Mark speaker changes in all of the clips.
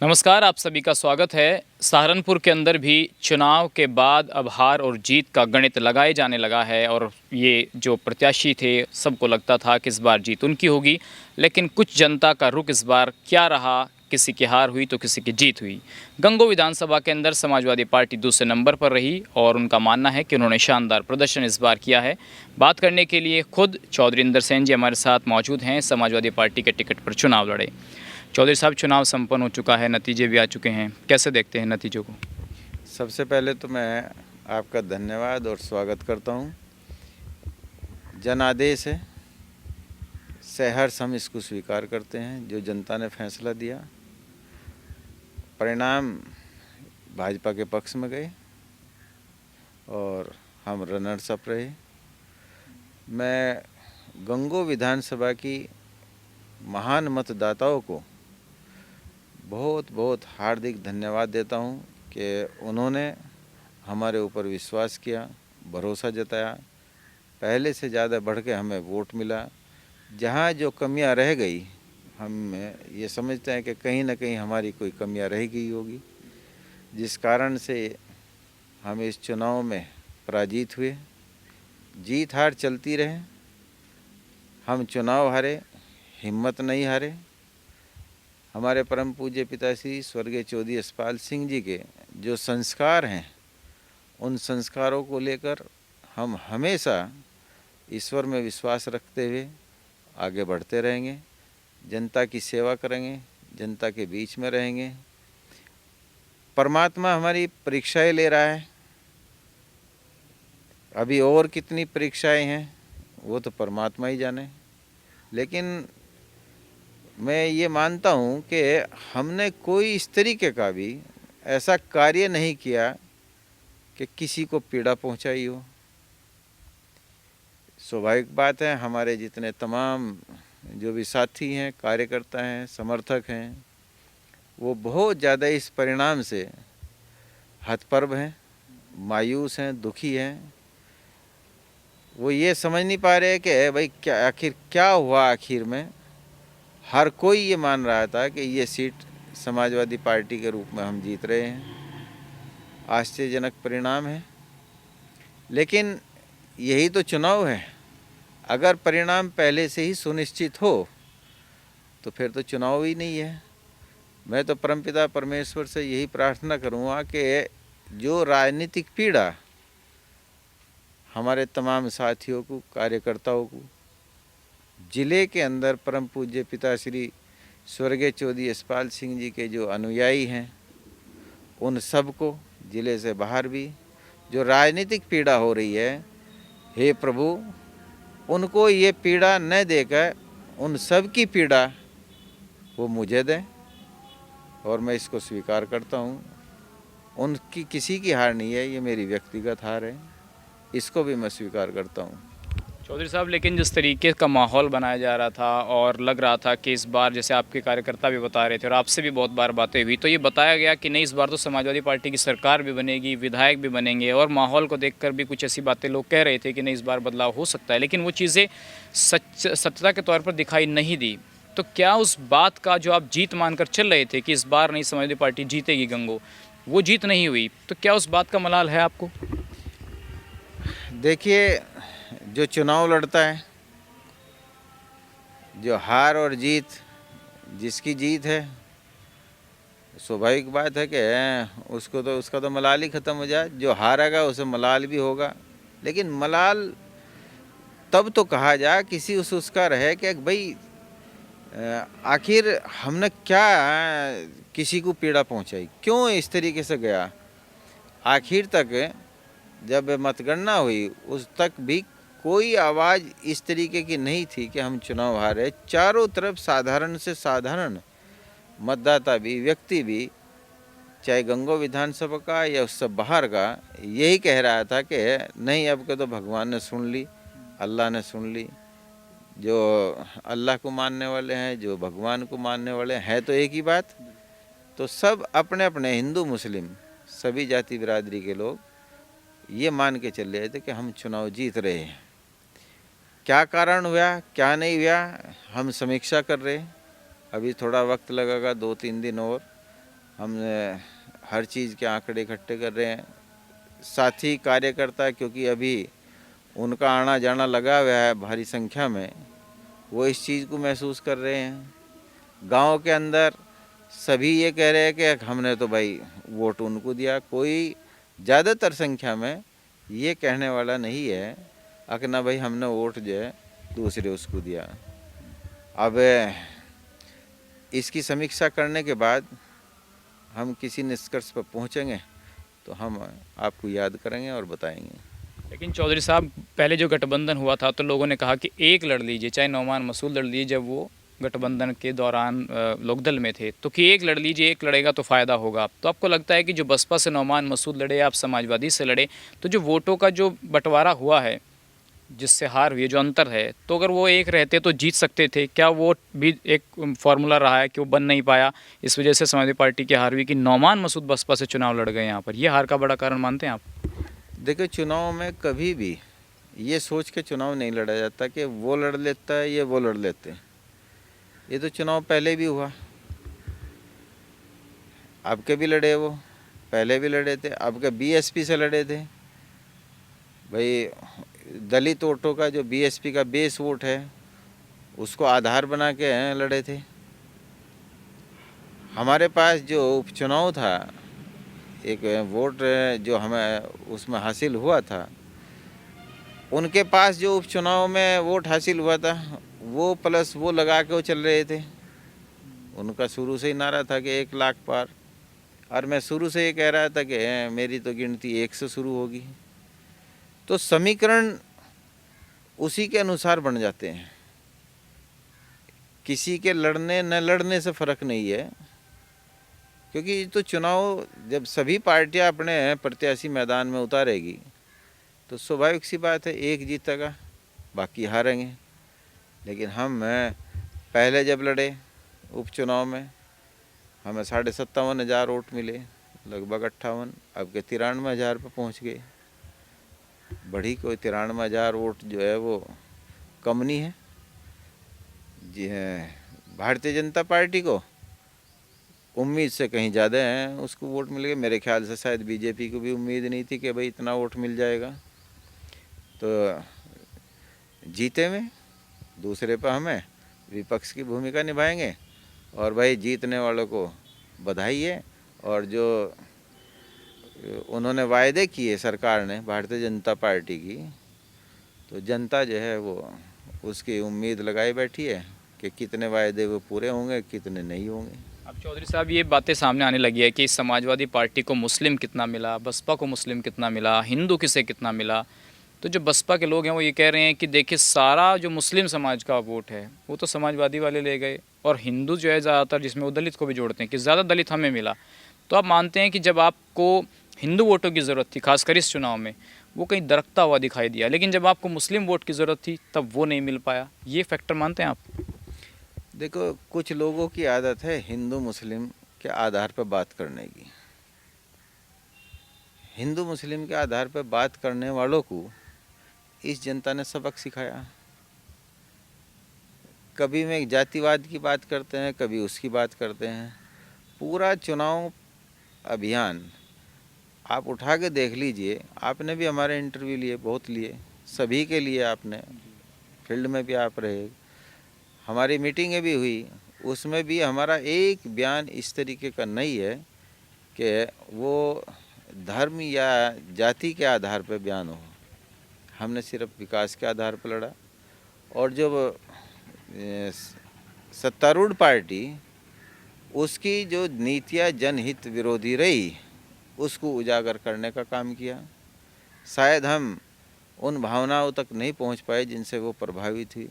Speaker 1: नमस्कार, आप सभी का स्वागत है। सहारनपुर के अंदर भी चुनाव के बाद अब हार और जीत का गणित लगाए जाने लगा है और ये जो प्रत्याशी थे सबको लगता था कि इस बार जीत उनकी होगी, लेकिन कुछ जनता का रुख इस बार क्या रहा, किसी की हार हुई तो किसी की जीत हुई। गंगो विधानसभा के अंदर समाजवादी पार्टी दूसरे नंबर पर रही और उनका मानना है कि उन्होंने शानदार प्रदर्शन इस बार किया है। बात करने के लिए खुद चौधरी इंदर सेन जी हमारे साथ मौजूद हैं। समाजवादी पार्टी के टिकट पर चुनाव लड़े। चौधरी साहब, चुनाव संपन्न हो चुका है, नतीजे भी आ चुके हैं, कैसे देखते हैं नतीजों को?
Speaker 2: सबसे पहले तो मैं आपका धन्यवाद और स्वागत करता हूँ। जनादेश है, सहर्ष हम इसको स्वीकार करते हैं। जो जनता ने फैसला दिया, परिणाम भाजपा के पक्ष में गए और हम रनर्स अप रहे। मैं गंगो विधानसभा की महान मतदाताओं को बहुत बहुत हार्दिक धन्यवाद देता हूँ कि उन्होंने हमारे ऊपर विश्वास किया, भरोसा जताया। पहले से ज़्यादा बढ़ के हमें वोट मिला। जहाँ जो कमियां रह गई, हम ये समझते हैं कि कहीं ना कहीं हमारी कोई कमियां रह गई होगी, जिस कारण से हम इस चुनाव में पराजित हुए। जीत हार चलती रहे, हम चुनाव हारे, हिम्मत नहीं हारे। हमारे परम पूज्य पिताश्री स्वर्गीय चौधरी यशपाल सिंह जी के जो संस्कार हैं, उन संस्कारों को लेकर हम हमेशा ईश्वर में विश्वास रखते हुए आगे बढ़ते रहेंगे। जनता की सेवा करेंगे, जनता के बीच में रहेंगे। परमात्मा हमारी परीक्षाएं ले रहा है। अभी और कितनी परीक्षाएं हैं वो तो परमात्मा ही जाने, लेकिन मैं ये मानता हूँ कि हमने कोई इस तरीके का भी ऐसा कार्य नहीं किया कि किसी को पीड़ा पहुँचाई हो। स्वाभाविक बात है, हमारे जितने तमाम जो भी साथी हैं, कार्यकर्ता हैं, समर्थक हैं, वो बहुत ज़्यादा इस परिणाम से हतप्रभ हैं, मायूस हैं, दुखी हैं। वो ये समझ नहीं पा रहे कि भाई क्या आखिर क्या हुआ। आखिर में हर कोई ये मान रहा था कि ये सीट समाजवादी पार्टी के रूप में हम जीत रहे हैं। आश्चर्यजनक परिणाम है, लेकिन यही तो चुनाव है। अगर परिणाम पहले से ही सुनिश्चित हो तो फिर तो चुनाव ही नहीं है। मैं तो परमपिता परमेश्वर से यही प्रार्थना करूँगा कि जो राजनीतिक पीड़ा हमारे तमाम साथियों को, कार्यकर्ताओं को, जिले के अंदर परम पूज्य पिताश्री स्वर्गीय चौधरी यशपाल सिंह जी के जो अनुयायी हैं, उन सब को, जिले से बाहर भी जो राजनीतिक पीड़ा हो रही है, हे प्रभु उनको ये पीड़ा न देकर उन सब की पीड़ा वो मुझे दें और मैं इसको स्वीकार करता हूँ। उनकी किसी की हार नहीं है, ये मेरी व्यक्तिगत हार है, इसको भी मैं स्वीकार करता हूँ।
Speaker 1: चौधरी साहब, लेकिन जिस तरीके का माहौल बनाया जा रहा था और लग रहा था कि इस बार, जैसे आपके कार्यकर्ता भी बता रहे थे और आपसे भी बहुत बार बातें हुई, तो ये बताया गया कि नहीं, इस बार तो समाजवादी पार्टी की सरकार भी बनेगी, विधायक भी बनेंगे, और माहौल को देखकर भी कुछ ऐसी बातें लोग कह रहे थे कि नहीं, इस बार बदलाव हो सकता है, लेकिन वो चीज़ें सत्यता के तौर पर दिखाई नहीं दी। तो क्या उस बात का जो आप जीत मानकर चल रहे थे कि इस बार नहीं समाजवादी पार्टी जीतेगी गंगो, वो जीत नहीं हुई, तो क्या उस बात का मलाल है आपको?
Speaker 2: देखिए, जो चुनाव लड़ता है, जो हार और जीत, जिसकी जीत है, स्वाभाविक बात है कि उसका तो मलाल ही ख़त्म हो जाए। जो हारेगा उसे मलाल भी होगा, लेकिन मलाल तब तो कहा जाए किसी उसका रहे कि भाई आखिर हमने क्या किसी को पीड़ा पहुंचाई, क्यों इस तरीके से गया। आखिर तक जब मतगणना हुई उस तक भी कोई आवाज़ इस तरीके की नहीं थी कि हम चुनाव हारे। चारों तरफ साधारण से साधारण मतदाता भी, व्यक्ति भी, चाहे गंगो विधानसभा का या उससे बाहर का, यही कह रहा था कि नहीं, अब के तो भगवान ने सुन ली, अल्लाह ने सुन ली। जो अल्लाह को मानने वाले हैं, जो भगवान को मानने वाले हैं तो एक ही बात। तो सब अपने अपने, हिंदू मुस्लिम सभी जाति बिरादरी के लोग ये मान के चल रहे थे कि हम चुनाव जीत रहे हैं। क्या कारण हुआ, क्या नहीं हुआ, हम समीक्षा कर रहे हैं। अभी थोड़ा वक्त लगेगा, 2-3 दिन और, हम हर चीज़ के आंकड़े इकट्ठे कर रहे हैं। साथी कार्यकर्ता, क्योंकि अभी उनका आना जाना लगा हुआ है भारी संख्या में, वो इस चीज़ को महसूस कर रहे हैं। गांव के अंदर सभी ये कह रहे हैं कि हमने तो भाई वोट उनको दिया। कोई ज़्यादातर संख्या में ये कहने वाला नहीं है कि ना भाई हमने वोट जो है दूसरे उसको दिया। अब इसकी समीक्षा करने के बाद हम किसी निष्कर्ष पर पहुंचेंगे तो हम आपको याद करेंगे और बताएंगे।
Speaker 1: लेकिन चौधरी साहब, पहले जो गठबंधन हुआ था तो लोगों ने कहा कि एक लड़ लीजिए, चाहे नौमान मसूद लड़ लीजिए, जब वो गठबंधन के दौरान लोकदल में थे, तो कि एक लड़ लीजिए, एक लड़ेगा तो फ़ायदा होगा। तो आपको लगता है कि जो बसपा से नौमान मसूद लड़े, आप समाजवादी से लड़े, तो जो वोटों का जो बंटवारा हुआ है, जिससे हार हुई है, जो अंतर है, तो अगर वो एक रहते तो जीत सकते थे क्या? वो भी एक फार्मूला रहा है कि वो बन नहीं पाया, इस वजह से समाजवादी पार्टी की हार हुई कि नौमान मसूद बसपा से चुनाव लड़ गए यहाँ पर? ये हार का बड़ा कारण मानते हैं आप?
Speaker 2: देखिए, चुनाव में कभी भी ये सोच के चुनाव नहीं लड़ा जाता कि वो लड़ लेता है ये वो लड़ लेते हैं। ये तो चुनाव पहले भी हुआ, अब के भी लड़े, वो पहले भी लड़े थे, अब के बीएसपी से लड़े थे। भाई दलित वोटों का जो बीएसपी का बेस वोट है उसको आधार बना के लड़े थे। हमारे पास जो उपचुनाव था, एक वोट जो हमें उसमें हासिल हुआ था, उनके पास जो उपचुनाव में वोट हासिल हुआ था वो प्लस वो लगा के वो चल रहे थे। उनका शुरू से ही नारा था कि 1 लाख पार, और मैं शुरू से ये कह रहा था कि मेरी तो गिनती 1 से शुरू होगी। तो समीकरण उसी के अनुसार बन जाते हैं। किसी के लड़ने न लड़ने से फ़र्क नहीं है, क्योंकि तो चुनाव जब सभी पार्टियां अपने प्रत्याशी मैदान में उतारेगी तो स्वाभाविक सी बात है एक जीतेगा, बाकी हारेंगे। लेकिन हम पहले जब लड़े उपचुनाव में हमें 57,500 वोट मिले, लगभग 58, अब के 93,000 पर पहुँच गए। बढ़ी कोई 93,000 वोट जो है वो कम नहीं है। जी है, भारतीय जनता पार्टी को उम्मीद से कहीं ज़्यादा हैं उसको वोट मिल गए। मेरे ख्याल से शायद बीजेपी को भी उम्मीद नहीं थी कि भाई इतना वोट मिल जाएगा। तो जीते में दूसरे पर हमें विपक्ष की भूमिका निभाएंगे, और भाई जीतने वालों को बधाई है। और जो उन्होंने वायदे किए सरकार ने भारतीय जनता पार्टी की, तो जनता जो है वो उसकी उम्मीद लगाई बैठी है कि कितने वायदे वो पूरे होंगे, कितने नहीं होंगे।
Speaker 1: अब चौधरी साहब, ये बातें सामने आने लगी है कि समाजवादी पार्टी को मुस्लिम कितना मिला, बसपा को मुस्लिम कितना मिला, हिंदू किसे कितना मिला। तो जो बसपा के लोग हैं वो ये कह रहे हैं कि देखिए, सारा जो मुस्लिम समाज का वोट है वो तो समाजवादी वाले ले गए, और हिंदू जो है ज़्यादातर, जिसमें वो दलित को भी जोड़ते हैं, कि ज़्यादा दलित हमें मिला। तो आप मानते हैं कि जब आपको हिंदू वोटों की ज़रूरत थी, खासकर इस चुनाव में, वो कहीं दरकता हुआ दिखाई दिया, लेकिन जब आपको मुस्लिम वोट की ज़रूरत थी तब वो नहीं मिल पाया। ये फैक्टर मानते हैं आप?
Speaker 2: देखो, कुछ लोगों की आदत है हिंदू मुस्लिम के आधार पर बात करने की। हिंदू मुस्लिम के आधार पर बात करने वालों को इस जनता ने सबक सिखाया। कभी में जातिवाद की बात करते हैं, कभी उसकी बात करते हैं। पूरा चुनाव अभियान आप उठा के देख लीजिए। आपने भी हमारे इंटरव्यू लिए, बहुत लिए, सभी के लिए आपने, फील्ड में भी आप रहे, हमारी मीटिंगें भी हुई, उसमें भी हमारा एक बयान इस तरीके का नहीं है कि वो धर्म या जाति के आधार पर बयान हो। हमने सिर्फ विकास के आधार पर लड़ा। और जब सत्तारूढ़ पार्टी, उसकी जो नीतियाँ जनहित विरोधी रही, उसको उजागर करने का काम किया। शायद हम उन भावनाओं तक नहीं पहुंच पाए जिनसे वो प्रभावित हुई।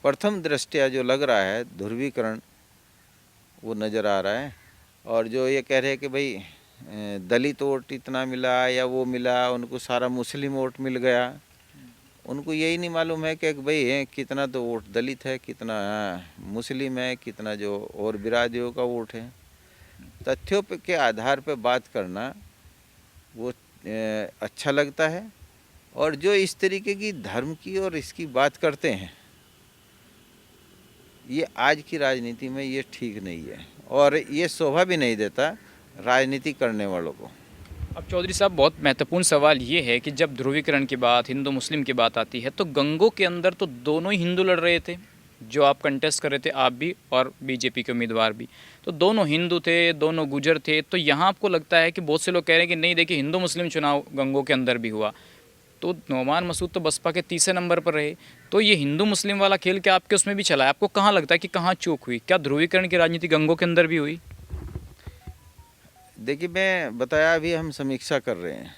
Speaker 2: प्रथम दृष्टया जो लग रहा है ध्रुवीकरण वो नज़र आ रहा है। और जो ये कह रहे हैं कि भाई दलित वोट इतना मिला या वो मिला, उनको सारा मुस्लिम वोट मिल गया, उनको यही नहीं मालूम है कि भाई कितना तो वोट दलित है, कितना मुस्लिम है, कितना जो और बिरादरियों का वोट है। तथ्यों के आधार पर बात करना वो अच्छा लगता है। और जो इस तरीके की धर्म की और इसकी बात करते हैं ये आज की राजनीति में ये ठीक नहीं है और ये शोभा भी नहीं देता राजनीति करने वालों को।
Speaker 1: अब चौधरी साहब, बहुत महत्वपूर्ण सवाल ये है कि जब ध्रुवीकरण की बात, हिंदू मुस्लिम की बात आती है, तो गंगों के अंदर तो दोनों ही हिंदू लड़ रहे थे, जो आप कंटेस्ट कर रहे थे, आप भी और बीजेपी के उम्मीदवार भी, तो दोनों हिंदू थे, दोनों गुजर थे। तो यहाँ आपको लगता है कि बहुत से लोग कह रहे हैं कि नहीं, देखिए हिंदू मुस्लिम चुनाव गंगों के अंदर भी हुआ, तो नौमान मसूद तो बसपा के तीसरे नंबर पर रहे, तो ये हिंदू मुस्लिम वाला खेल क्या आपके उसमें भी चला है? आपको कहाँ लगता है कि कहाँ चूक हुई? क्या ध्रुवीकरण की राजनीति गंगों के अंदर भी हुई?
Speaker 2: देखिए, मैं बताया, अभी हम समीक्षा कर रहे हैं,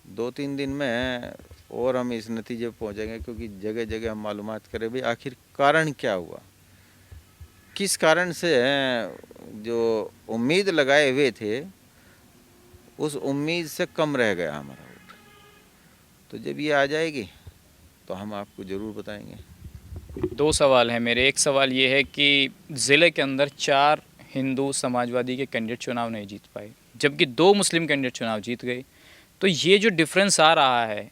Speaker 2: 2-3 दिन में और हम इस नतीजे पर पहुँचेंगे, क्योंकि जगह जगह हम मालूमात करें भाई आखिर कारण क्या हुआ, किस कारण से जो उम्मीद लगाए हुए थे उस उम्मीद से कम रह गया हमारा वोट। तो जब ये आ जाएगी तो हम आपको ज़रूर बताएंगे।
Speaker 1: 2 सवाल हैं मेरे। एक सवाल ये है कि ज़िले के अंदर 4 हिंदू समाजवादी के कैंडिडेट चुनाव नहीं जीत पाए, जबकि 2 मुस्लिम कैंडिडेट चुनाव जीत गए। तो ये जो डिफरेंस आ रहा है,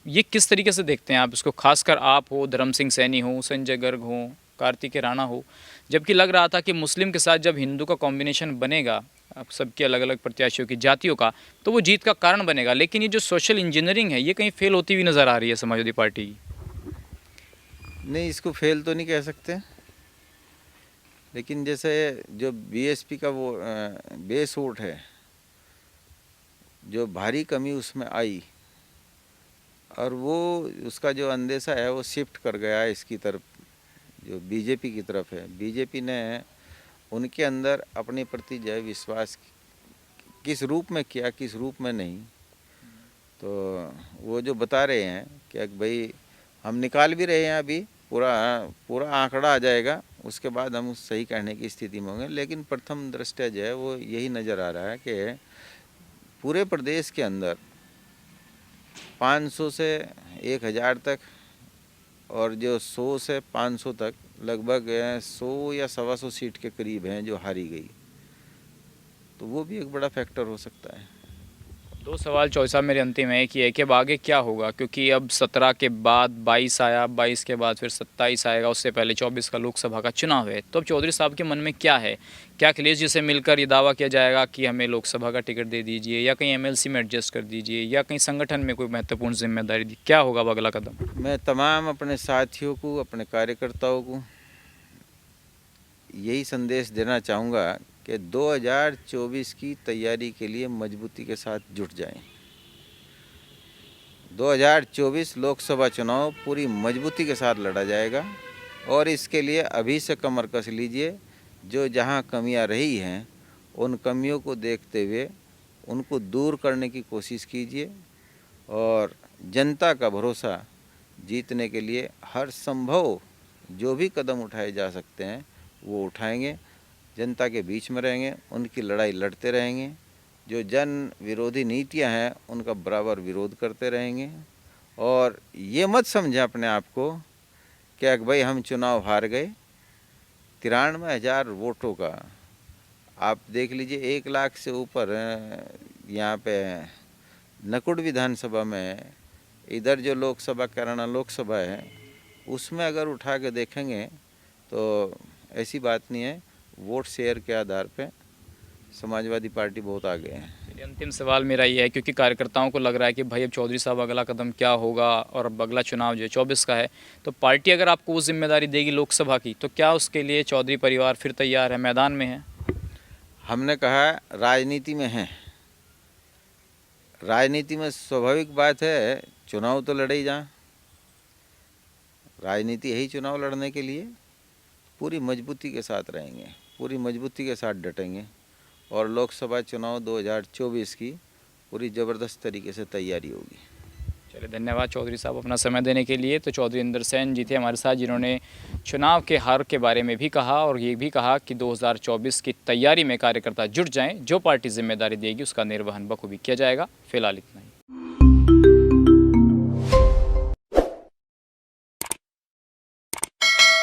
Speaker 1: ये किस तरीके से देखते हैं आप इसको? खासकर आप हो, धर्म सिंह सैनी हो, संजय गर्ग हो, कार्तिकेय राणा हो, जबकि लग रहा था कि मुस्लिम के साथ जब हिंदू का कॉम्बिनेशन बनेगा, अब सबके अलग अलग प्रत्याशियों की, जातियों का, तो वो जीत का कारण बनेगा। लेकिन ये जो सोशल इंजीनियरिंग है, ये कहीं फेल होती हुई नज़र आ रही है समाजवादी पार्टी की।
Speaker 2: नहीं, इसको फेल तो नहीं कह सकते, लेकिन जैसे जो बीएसपी का वो बेस वोट है, जो भारी कमी उसमें आई और वो उसका जो अंदेशा है वो शिफ्ट कर गया इसकी तरफ, जो बीजेपी की तरफ है। बीजेपी ने उनके अंदर अपने प्रति जो है विश्वास किस रूप में किया, किस रूप में नहीं, तो वो जो बता रहे हैं कि भाई हम निकाल भी रहे हैं, अभी पूरा पूरा आंकड़ा आ जाएगा, उसके बाद हम सही कहने की स्थिति में होंगे। लेकिन प्रथम दृष्टया जो है वो यही नज़र आ रहा है कि पूरे प्रदेश के अंदर 500 से 1000 तक और जो 100 से 500 तक लगभग 100 या 125 सीट के करीब हैं जो हारी गई, तो वो भी एक बड़ा फैक्टर हो सकता है।
Speaker 1: 2 सवाल चौधरी साहब मेरे अंतिम है कि एक, अब आगे क्या होगा? क्योंकि अब 17 के बाद 22 आया, 22 के बाद फिर 27 आएगा, उससे पहले 24 का लोकसभा का चुनाव है। तो अब चौधरी साहब के मन में क्या है? क्या अखिलेश जी से मिलकर ये दावा किया जाएगा कि हमें लोकसभा का टिकट दे दीजिए, या कहीं एमएलसी में एडजस्ट कर दीजिए, या कहीं संगठन में कोई महत्वपूर्ण जिम्मेदारी दी? क्या होगा अब अगला कदम?
Speaker 2: मैं तमाम अपने साथियों को, अपने कार्यकर्ताओं को यही संदेश देना चाहूँगा कि 2024 की तैयारी के लिए मजबूती के साथ जुट जाएं। 2024 लोकसभा चुनाव पूरी मजबूती के साथ लड़ा जाएगा और इसके लिए अभी से कमर कस लीजिए। जो जहां कमियां रही हैं उन कमियों को देखते हुए उनको दूर करने की कोशिश कीजिए और जनता का भरोसा जीतने के लिए हर संभव जो भी कदम उठाए जा सकते हैं वो उठाएंगे। जनता के बीच में रहेंगे, उनकी लड़ाई लड़ते रहेंगे, जो जन विरोधी नीतियां हैं उनका बराबर विरोध करते रहेंगे। और ये मत समझें अपने आप को कि भाई हम चुनाव हार गए। 93,000 वोटों का आप देख लीजिए, 1 लाख से ऊपर यहाँ पे नकुड़ विधानसभा में, इधर जो लोकसभा कैराना लोकसभा है उसमें अगर उठा के देखेंगे तो ऐसी बात नहीं है, वोट शेयर के आधार पे समाजवादी पार्टी बहुत आगे है।
Speaker 1: चलिए, अंतिम सवाल मेरा ये है, क्योंकि कार्यकर्ताओं को लग रहा है कि भाई अब चौधरी साहब अगला कदम क्या होगा, और अब अगला चुनाव जो है 24 का है, तो पार्टी अगर आपको वो जिम्मेदारी देगी लोकसभा की, तो क्या उसके लिए चौधरी परिवार फिर तैयार है, मैदान में है?
Speaker 2: हमने कहा राजनीति में है, राजनीति में स्वाभाविक बात है चुनाव तो लड़े ही जहाँ, राजनीति यही चुनाव लड़ने के लिए पूरी मजबूती के साथ रहेंगे, पूरी मजबूती के साथ डटेंगे और लोकसभा चुनाव 2024 की पूरी ज़बरदस्त तरीके से तैयारी होगी।
Speaker 1: चलिए, धन्यवाद चौधरी साहब अपना समय देने के लिए। तो चौधरी इंदर सेन जी थे हमारे साथ, जिन्होंने चुनाव के हार के बारे में भी कहा और ये भी कहा कि 2024 की तैयारी में कार्यकर्ता जुट जाएं, जो पार्टी जिम्मेदारी देगी उसका निर्वहन बखूबी किया जाएगा। फिलहाल इतना ही।